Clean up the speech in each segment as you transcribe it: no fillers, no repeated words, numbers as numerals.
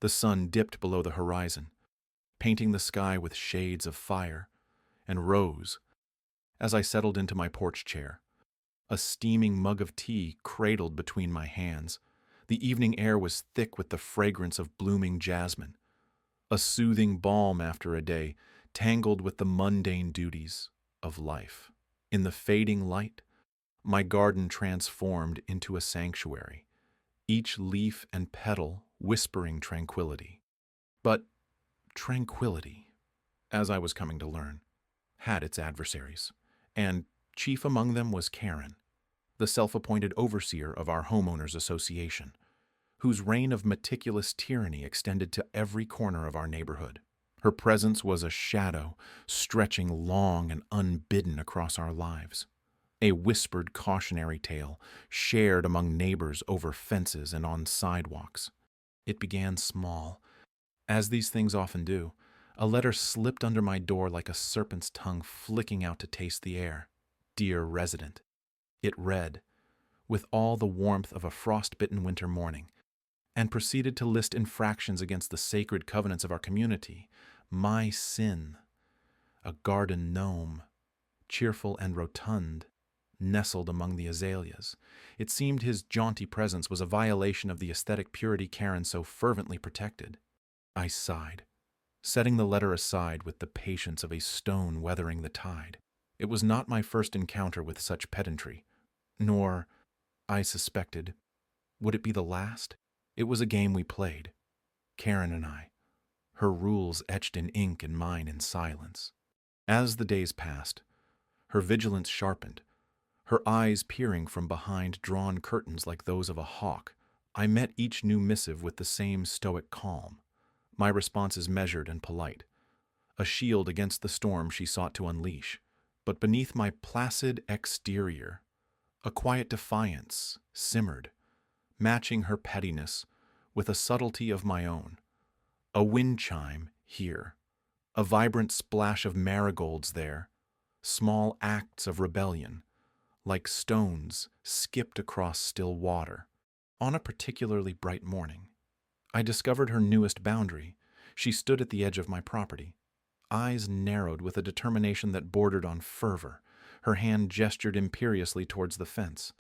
The sun dipped below the horizon, painting the sky with shades of fire, and rose as I settled into my porch chair, a steaming mug of tea cradled between my hands. The evening air was thick with the fragrance of blooming jasmine, a soothing balm after a day tangled with the mundane duties of life. In the fading light, my garden transformed into a sanctuary, each leaf and petal whispering tranquility. But tranquility, as I was coming to learn, had its adversaries, and chief among them was Karen, the self-appointed overseer of our homeowners association, whose reign of meticulous tyranny extended to every corner of our neighborhood. Her presence was a shadow stretching long and unbidden across our lives, a whispered cautionary tale shared among neighbors over fences and on sidewalks. It began small. As these things often do, a letter slipped under my door like a serpent's tongue flicking out to taste the air. Dear resident. It read, with all the warmth of a frost-bitten winter morning, and proceeded to list infractions against the sacred covenants of our community. My sin, a garden gnome, cheerful and rotund, nestled among the azaleas. It seemed his jaunty presence was a violation of the aesthetic purity Karen so fervently protected. I sighed, setting the letter aside with the patience of a stone weathering the tide. It was not my first encounter with such pedantry, nor, I suspected, would it be the last. It was a game we played, Karen and I, her rules etched in ink and mine in silence. As the days passed, her vigilance sharpened, her eyes peering from behind drawn curtains like those of a hawk. I met each new missive with the same stoic calm, my responses measured and polite, a shield against the storm she sought to unleash. But beneath my placid exterior, a quiet defiance simmered, matching her pettiness with a subtlety of my own. A wind chime here, a vibrant splash of marigolds there, small acts of rebellion, like stones skipped across still water. On a particularly bright morning, I discovered her newest boundary. She stood at the edge of my property, eyes narrowed with a determination that bordered on fervor. Her hand gestured imperiously towards the fence,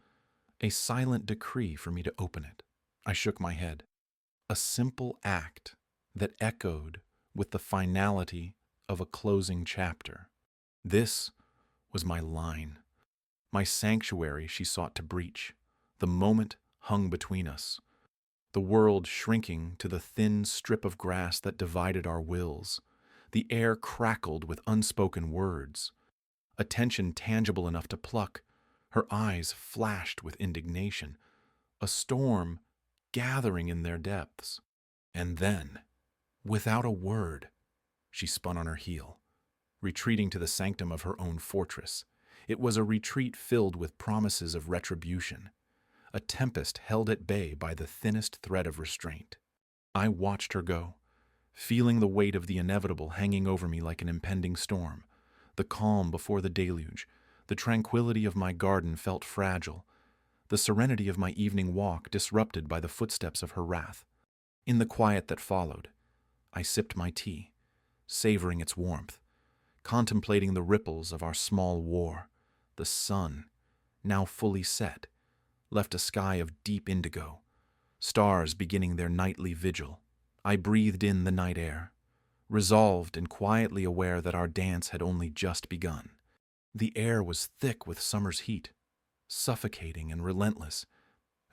a silent decree for me to open it. I shook my head. A simple act that echoed with the finality of a closing chapter. This was my line, my sanctuary she sought to breach. The moment hung between us, the world shrinking to the thin strip of grass that divided our wills. The air crackled with unspoken words, a tension tangible enough to pluck. Her eyes flashed with indignation, a storm gathering in their depths. And then, without a word, she spun on her heel, retreating to the sanctum of her own fortress. It was a retreat filled with promises of retribution, a tempest held at bay by the thinnest thread of restraint. I watched her go, feeling the weight of the inevitable hanging over me like an impending storm. The calm before the deluge, the tranquility of my garden felt fragile, the serenity of my evening walk disrupted by the footsteps of her wrath. In the quiet that followed, I sipped my tea, savoring its warmth, contemplating the ripples of our small war. The sun, now fully set, left a sky of deep indigo, stars beginning their nightly vigil. I breathed in the night air, resolved and quietly aware that our dance had only just begun. The air was thick with summer's heat, suffocating and relentless.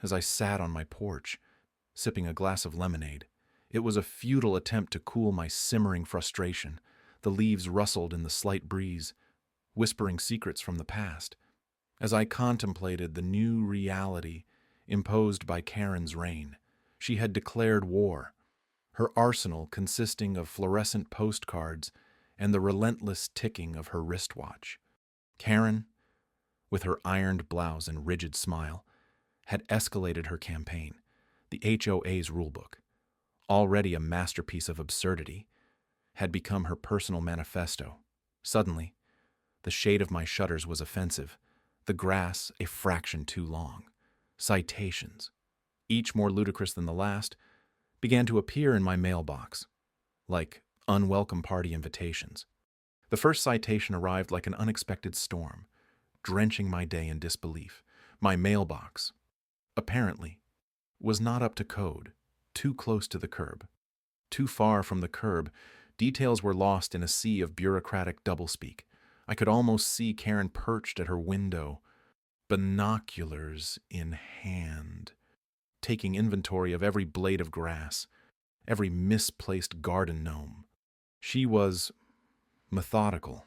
As I sat on my porch, sipping a glass of lemonade, it was a futile attempt to cool my simmering frustration. The leaves rustled in the slight breeze, whispering secrets from the past. As I contemplated the new reality imposed by Karen's reign, she had declared war, her arsenal consisting of fluorescent postcards and the relentless ticking of her wristwatch. Karen, with her ironed blouse and rigid smile, had escalated her campaign. The HOA's rulebook, already a masterpiece of absurdity, had become her personal manifesto. Suddenly, the shade of my shutters was offensive, the grass a fraction too long. Citations, each more ludicrous than the last, began to appear in my mailbox, like unwelcome party invitations. The first citation arrived like an unexpected storm, drenching my day in disbelief. My mailbox, apparently, was not up to code, too close to the curb. Too far from the curb, details were lost in a sea of bureaucratic doublespeak. I could almost see Karen perched at her window, binoculars in hand, taking inventory of every blade of grass, every misplaced garden gnome. She was methodical,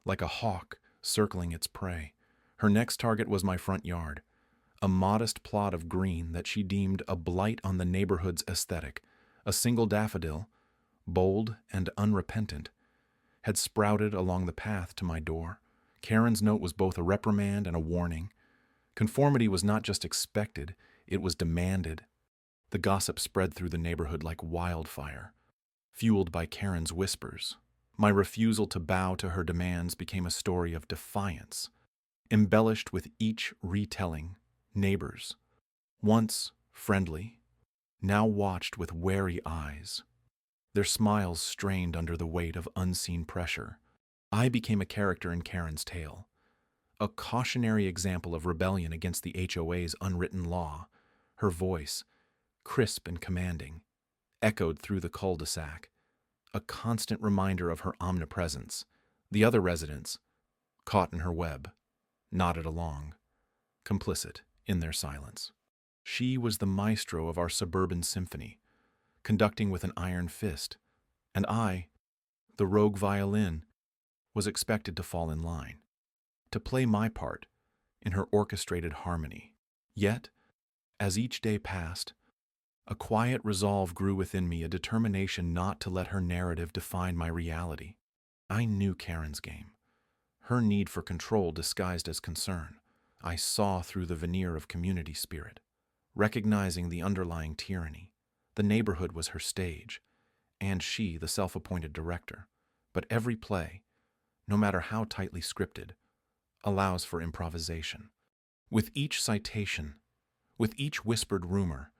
like a hawk circling its prey. Her next target was my front yard, a modest plot of green that she deemed a blight on the neighborhood's aesthetic. A single daffodil, bold and unrepentant, had sprouted along the path to my door. Karen's note was both a reprimand and a warning. Conformity was not just expected, it was demanded. The gossip spread through the neighborhood like wildfire, fueled by Karen's whispers. My refusal to bow to her demands became a story of defiance, embellished with each retelling. Neighbors, once friendly, now watched with wary eyes, their smiles strained under the weight of unseen pressure. I became a character in Karen's tale, a cautionary example of rebellion against the HOA's unwritten law. Her voice, crisp and commanding, echoed through the cul-de-sac, a constant reminder of her omnipresence. The other residents, caught in her web, nodded along, complicit in their silence. She was the maestro of our suburban symphony, conducting with an iron fist, and I, the rogue violin, was expected to fall in line, to play my part in her orchestrated harmony. Yet, as each day passed, a quiet resolve grew within me, a determination not to let her narrative define my reality. I knew Karen's game, her need for control disguised as concern. I saw through the veneer of community spirit, recognizing the underlying tyranny. The neighborhood was her stage, and she the self-appointed director. But every play, no matter how tightly scripted, allows for improvisation. With each citation, with each whispered rumor,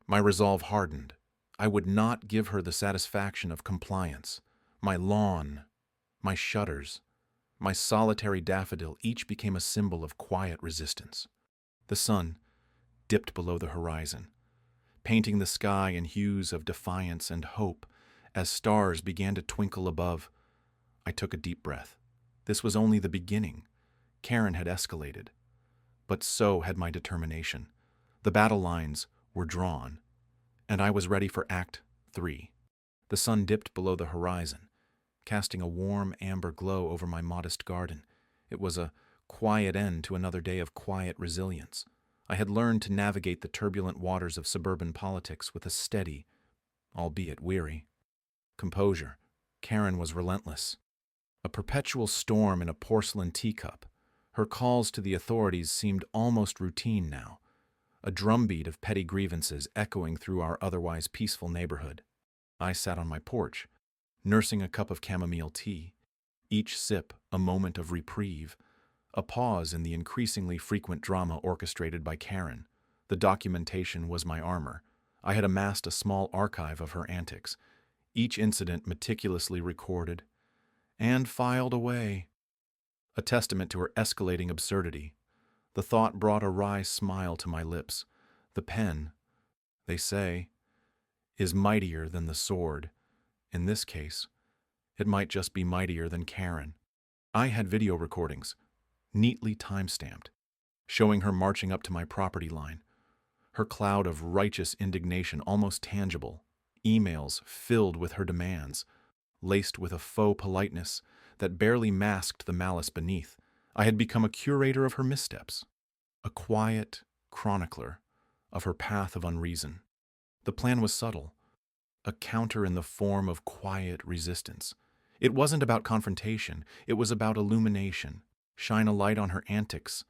my resolve hardened. I would not give her the satisfaction of compliance. My lawn, my shutters, my solitary daffodil each became a symbol of quiet resistance. The sun dipped below the horizon, painting the sky in hues of defiance and hope. As stars began to twinkle above, I took a deep breath. This was only the beginning. Karen had escalated, but so had my determination. The battle lines were drawn, and I was ready for Act 3. The sun dipped below the horizon, casting a warm amber glow over my modest garden. It was a quiet end to another day of quiet resilience. I had learned to navigate the turbulent waters of suburban politics with a steady, albeit weary, composure. Karen was relentless, a perpetual storm in a porcelain teacup. Her calls to the authorities seemed almost routine now, a drumbeat of petty grievances echoing through our otherwise peaceful neighborhood. I sat on my porch, nursing a cup of chamomile tea, each sip a moment of reprieve, a pause in the increasingly frequent drama orchestrated by Karen. The documentation was my armor. I had amassed a small archive of her antics, each incident meticulously recorded and filed away, a testament to her escalating absurdity. The thought brought a wry smile to my lips. The pen, they say, is mightier than the sword. In this case, it might just be mightier than Karen. I had video recordings, neatly time-stamped, showing her marching up to my property line, her cloud of righteous indignation almost tangible, emails filled with her demands, laced with a faux politeness that barely masked the malice beneath. I had become a curator of her missteps, a quiet chronicler of her path of unreason. The plan was subtle, a counter in the form of quiet resistance. It wasn't about confrontation, it was about illumination. Shine a light on her antics,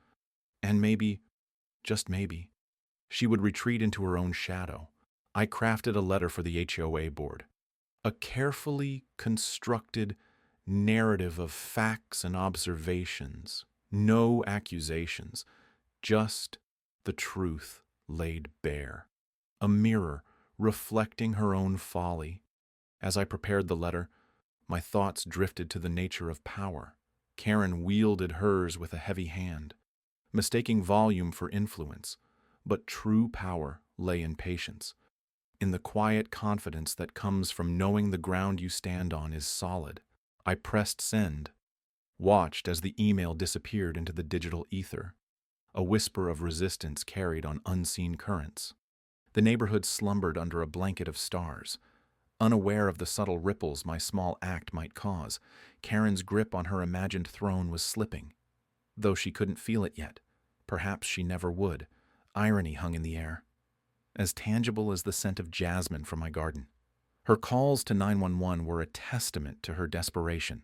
and maybe, just maybe, she would retreat into her own shadow. I crafted a letter for the HOA board, a carefully constructed narrative of facts and observations, no accusations, just the truth laid bare. A mirror reflecting her own folly. As I prepared the letter, my thoughts drifted to the nature of power. Karen wielded hers with a heavy hand, mistaking volume for influence, but true power lay in patience, in the quiet confidence that comes from knowing the ground you stand on is solid. I pressed send, watched as the email disappeared into the digital ether, a whisper of resistance carried on unseen currents. The neighborhood slumbered under a blanket of stars. Unaware of the subtle ripples my small act might cause, Karen's grip on her imagined throne was slipping. Though she couldn't feel it yet, perhaps she never would, irony hung in the air, as tangible as the scent of jasmine from my garden. Her calls to 911 were a testament to her desperation,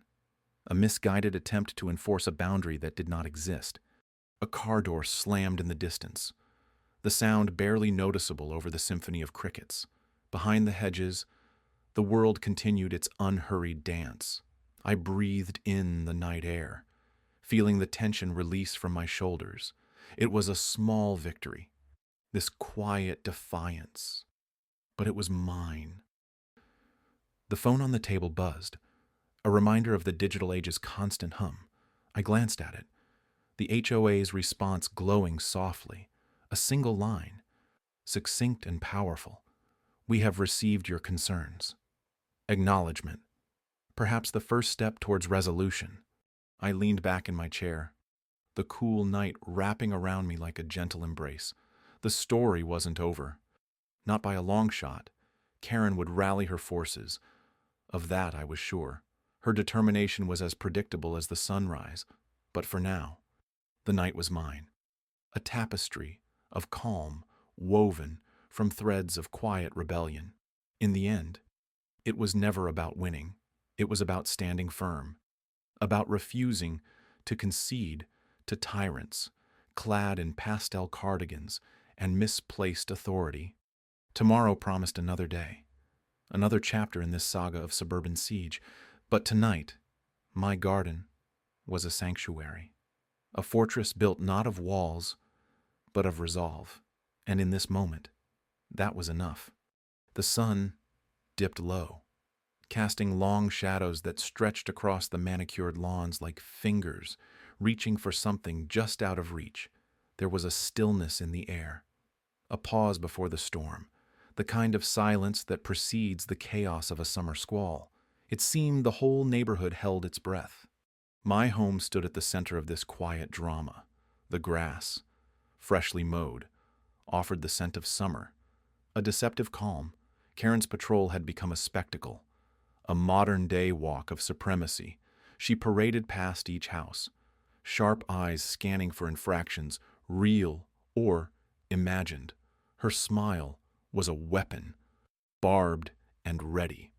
a misguided attempt to enforce a boundary that did not exist. A car door slammed in the distance, the sound barely noticeable over the symphony of crickets. Behind the hedges, the world continued its unhurried dance. I breathed in the night air, feeling the tension release from my shoulders. It was a small victory, this quiet defiance, but it was mine. The phone on the table buzzed, a reminder of the digital age's constant hum. I glanced at it, the HOA's response glowing softly, a single line, succinct and powerful. We have received your concerns. Acknowledgement, perhaps the first step towards resolution. I leaned back in my chair, the cool night wrapping around me like a gentle embrace. The story wasn't over. Not by a long shot. Karen would rally her forces. Of that I was sure. Her determination was as predictable as the sunrise. But for now, the night was mine. A tapestry of calm, woven from threads of quiet rebellion. In the end, it was never about winning. It was about standing firm, about refusing to concede to tyrants, clad in pastel cardigans and misplaced authority. Tomorrow promised another day, another chapter in this saga of suburban siege. But tonight, my garden was a sanctuary, a fortress built not of walls, but of resolve. And in this moment, that was enough. The sun dipped low, casting long shadows that stretched across the manicured lawns like fingers reaching for something just out of reach. There was a stillness in the air, a pause before the storm, the kind of silence that precedes the chaos of a summer squall. It seemed the whole neighborhood held its breath. My home stood at the center of this quiet drama. The grass, freshly mowed, offered the scent of summer, a deceptive calm. Karen's patrol had become a spectacle, a modern-day walk of supremacy. She paraded past each house, sharp eyes scanning for infractions, real or imagined. Her smile was a weapon, barbed and ready.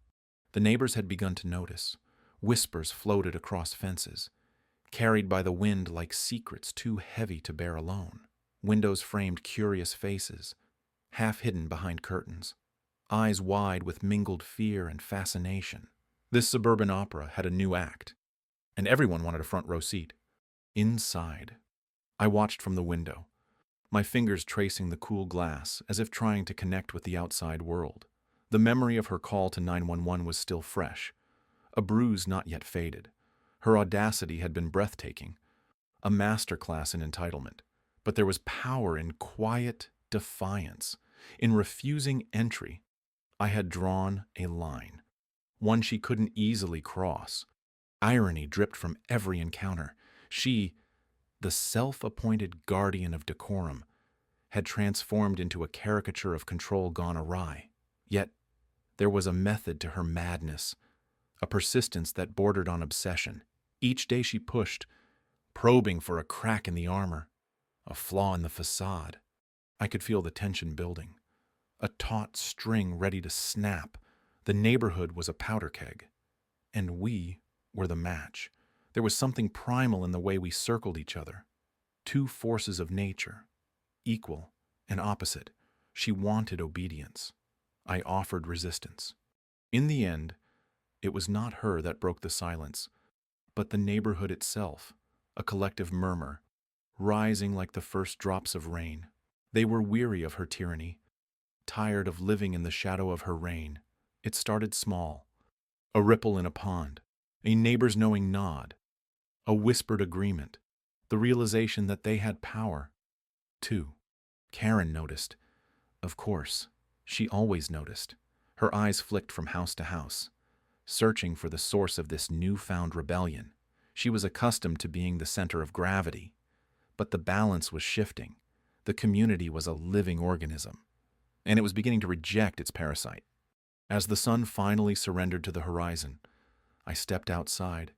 The neighbors had begun to notice. Whispers floated across fences, carried by the wind like secrets too heavy to bear alone. Windows framed curious faces, half hidden behind curtains, eyes wide with mingled fear and fascination. This suburban opera had a new act, and everyone wanted a front row seat. Inside, I watched from the window, my fingers tracing the cool glass as if trying to connect with the outside world. The memory of her call to 911 was still fresh, a bruise not yet faded. Her audacity had been breathtaking, a masterclass in entitlement. But there was power in quiet defiance, in refusing entry. I had drawn a line, one she couldn't easily cross. Irony dripped from every encounter. She, the self-appointed guardian of decorum, had transformed into a caricature of control gone awry. Yet, there was a method to her madness, a persistence that bordered on obsession. Each day she pushed, probing for a crack in the armor, a flaw in the facade. I could feel the tension building, a taut string ready to snap. The neighborhood was a powder keg, and we were the match. There was something primal in the way we circled each other. Two forces of nature, equal and opposite. She wanted obedience. I offered resistance. In the end, it was not her that broke the silence, but the neighborhood itself, a collective murmur, rising like the first drops of rain. They were weary of her tyranny, tired of living in the shadow of her reign. It started small. A ripple in a pond, a neighbor's knowing nod, a whispered agreement, the realization that they had power. 2. Karen noticed. Of course, she always noticed. Her eyes flicked from house to house, searching for the source of this newfound rebellion. She was accustomed to being the center of gravity, but the balance was shifting. The community was a living organism, and it was beginning to reject its parasite. As the sun finally surrendered to the horizon, I stepped outside,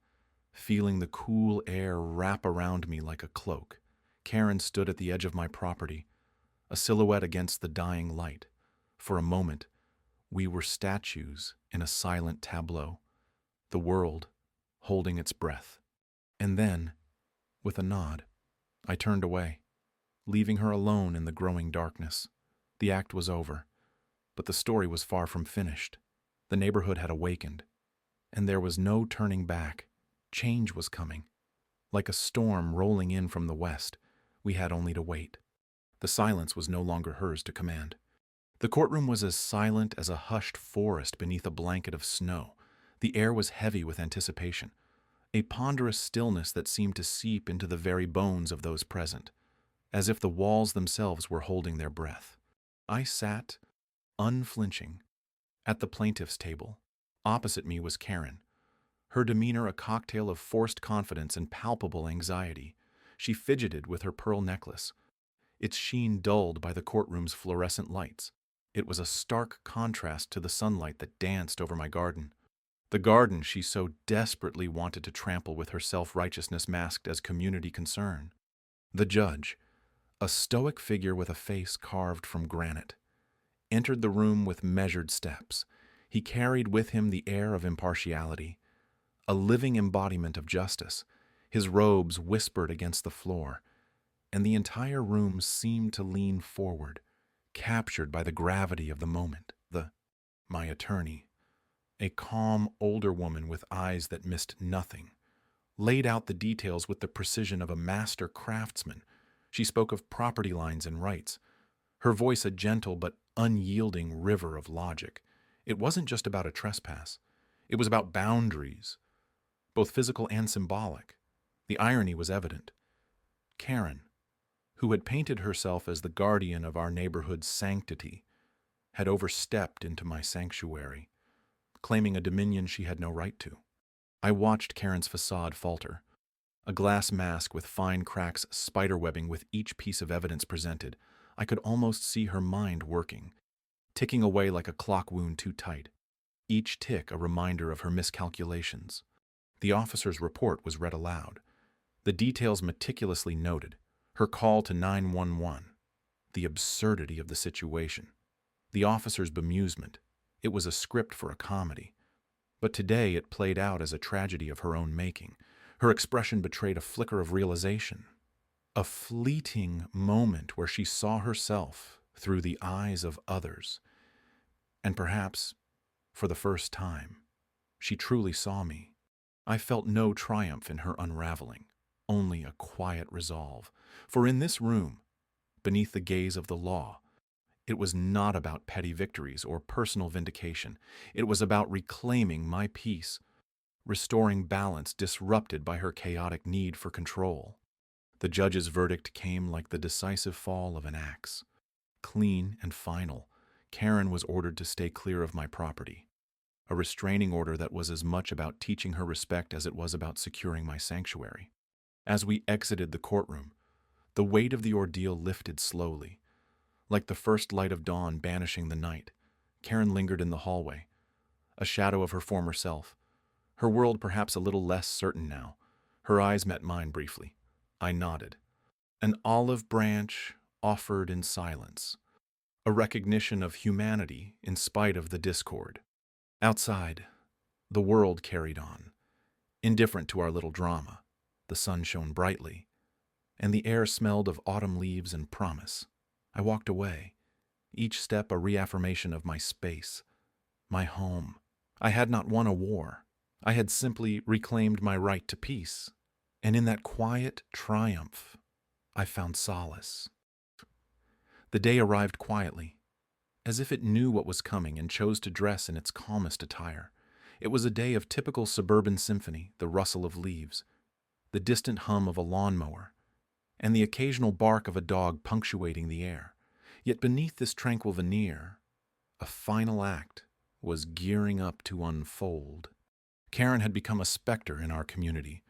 feeling the cool air wrap around me like a cloak. Karen stood at the edge of my property, a silhouette against the dying light. For a moment, we were statues in a silent tableau, the world holding its breath. And then, with a nod, I turned away, leaving her alone in the growing darkness. The act was over, but the story was far from finished. The neighborhood had awakened, and there was no turning back. Change was coming. Like a storm rolling in from the west, we had only to wait. The silence was no longer hers to command. The courtroom was as silent as a hushed forest beneath a blanket of snow. The air was heavy with anticipation, a ponderous stillness that seemed to seep into the very bones of those present, as if the walls themselves were holding their breath. I sat, unflinching, at the plaintiff's table. Opposite me was Karen, her demeanor a cocktail of forced confidence and palpable anxiety. She fidgeted with her pearl necklace, its sheen dulled by the courtroom's fluorescent lights. It was a stark contrast to the sunlight that danced over my garden. The garden she so desperately wanted to trample with her self-righteousness masked as community concern. The judge, a stoic figure with a face carved from granite, entered the room with measured steps. He carried with him the air of impartiality, a living embodiment of justice. His robes whispered against the floor, and the entire room seemed to lean forward, captured by the gravity of the moment. My attorney, a calm older woman with eyes that missed nothing, laid out the details with the precision of a master craftsman. She spoke of property lines and rights, her voice a gentle but unyielding river of logic. It wasn't just about a trespass. It was about boundaries, both physical and symbolic. The irony was evident. Karen, who had painted herself as the guardian of our neighborhood's sanctity, had overstepped into my sanctuary, claiming a dominion she had no right to. I watched Karen's facade falter, a glass mask with fine cracks spiderwebbing with each piece of evidence presented. I could almost see her mind working, ticking away like a clock wound too tight, each tick a reminder of her miscalculations. The officer's report was read aloud, the details meticulously noted, her call to 911, the absurdity of the situation, the officer's bemusement. It was a script for a comedy, but today it played out as a tragedy of her own making. Her expression betrayed a flicker of realization, a fleeting moment where she saw herself through the eyes of others, and perhaps, for the first time, she truly saw me. I felt no triumph in her unraveling, only a quiet resolve. For in this room, beneath the gaze of the law, it was not about petty victories or personal vindication. It was about reclaiming my peace, restoring balance disrupted by her chaotic need for control. The judge's verdict came like the decisive fall of an axe. Clean and final, Karen was ordered to stay clear of my property, a restraining order that was as much about teaching her respect as it was about securing my sanctuary. As we exited the courtroom, the weight of the ordeal lifted slowly. Like the first light of dawn banishing the night, Karen lingered in the hallway, a shadow of her former self, her world perhaps a little less certain now. Her eyes met mine briefly. I nodded. An olive branch offered in silence, a recognition of humanity in spite of the discord. Outside, the world carried on, indifferent to our little drama. The sun shone brightly, and the air smelled of autumn leaves and promise. I walked away, each step a reaffirmation of my space, my home. I had not won a war. I had simply reclaimed my right to peace. And in that quiet triumph, I found solace. The day arrived quietly. as if it knew what was coming and chose to dress in its calmest attire. It was a day of typical suburban symphony, the rustle of leaves, the distant hum of a lawnmower, and the occasional bark of a dog punctuating the air. Yet beneath this tranquil veneer, a final act was gearing up to unfold. Karen had become a specter in our community.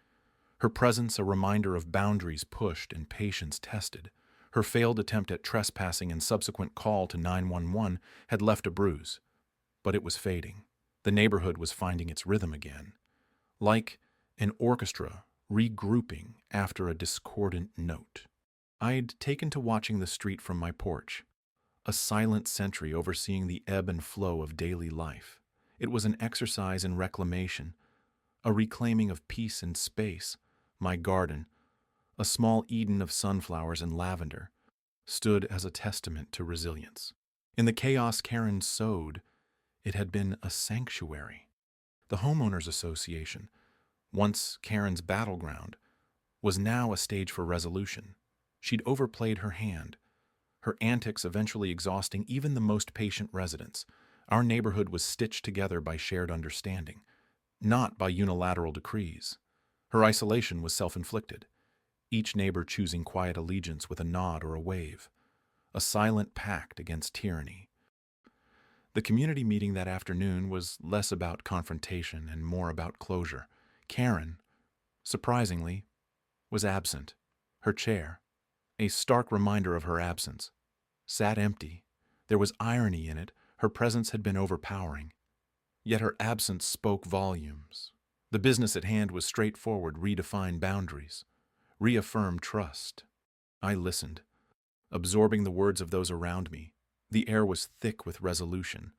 Her presence a reminder of boundaries pushed and patience tested. Her failed attempt at trespassing and subsequent call to 911 had left a bruise, but it was fading. The neighborhood was finding its rhythm again, like an orchestra regrouping after a discordant note. I'd taken to watching the street from my porch, a silent sentry overseeing the ebb and flow of daily life. It was an exercise in reclamation, a reclaiming of peace and space. My garden, a small Eden of sunflowers and lavender, stood as a testament to resilience. In the chaos Karen sowed, it had been a sanctuary. The homeowners association, once Karen's battleground, was now a stage for resolution. She'd overplayed her hand, her antics eventually exhausting even the most patient residents. Our neighborhood was stitched together by shared understanding, not by unilateral decrees. Her isolation was self-inflicted, each neighbor choosing quiet allegiance with a nod or a wave, a silent pact against tyranny. The community meeting that afternoon was less about confrontation and more about closure. Karen, surprisingly, was absent. Her chair, a stark reminder of her absence, sat empty. There was irony in it. Her presence had been overpowering. Yet her absence spoke volumes. The business at hand was straightforward: redefine boundaries, reaffirm trust. I listened, absorbing the words of those around me. The air was thick with resolution,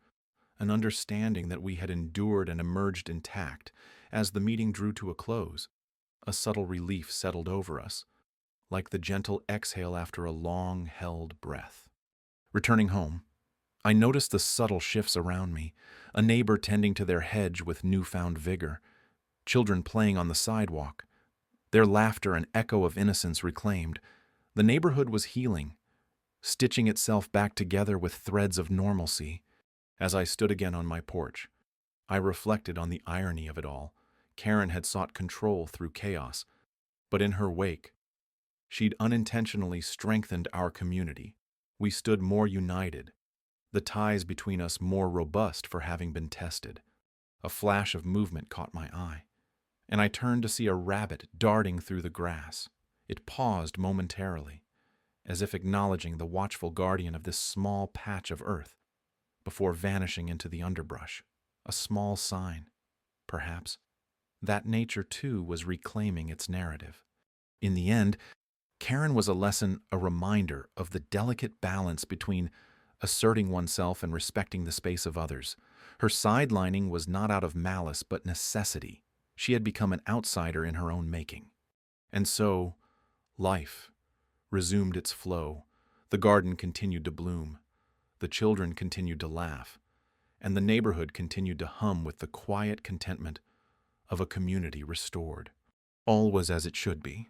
an understanding that we had endured and emerged intact. As the meeting drew to a close, a subtle relief settled over us, like the gentle exhale after a long-held breath. Returning home, I noticed the subtle shifts around me: a neighbor tending to their hedge with newfound vigor, children playing on the sidewalk, their laughter an echo of innocence reclaimed. The neighborhood was healing, stitching itself back together with threads of normalcy. As I stood again on my porch, I reflected on the irony of it all. Karen had sought control through chaos, but in her wake, she'd unintentionally strengthened our community. We stood more united, the ties between us more robust for having been tested. A flash of movement caught my eye, and I turned to see a rabbit darting through the grass. It paused momentarily, as if acknowledging the watchful guardian of this small patch of earth, before vanishing into the underbrush. A small sign, perhaps, that nature too was reclaiming its narrative. In the end, Karen was a lesson, a reminder of the delicate balance between asserting oneself and respecting the space of others. Her sidelining was not out of malice but necessity. She had become an outsider in her own making. And so, life resumed its flow. The garden continued to bloom. The children continued to laugh. And the neighborhood continued to hum with the quiet contentment of a community restored. All was as it should be.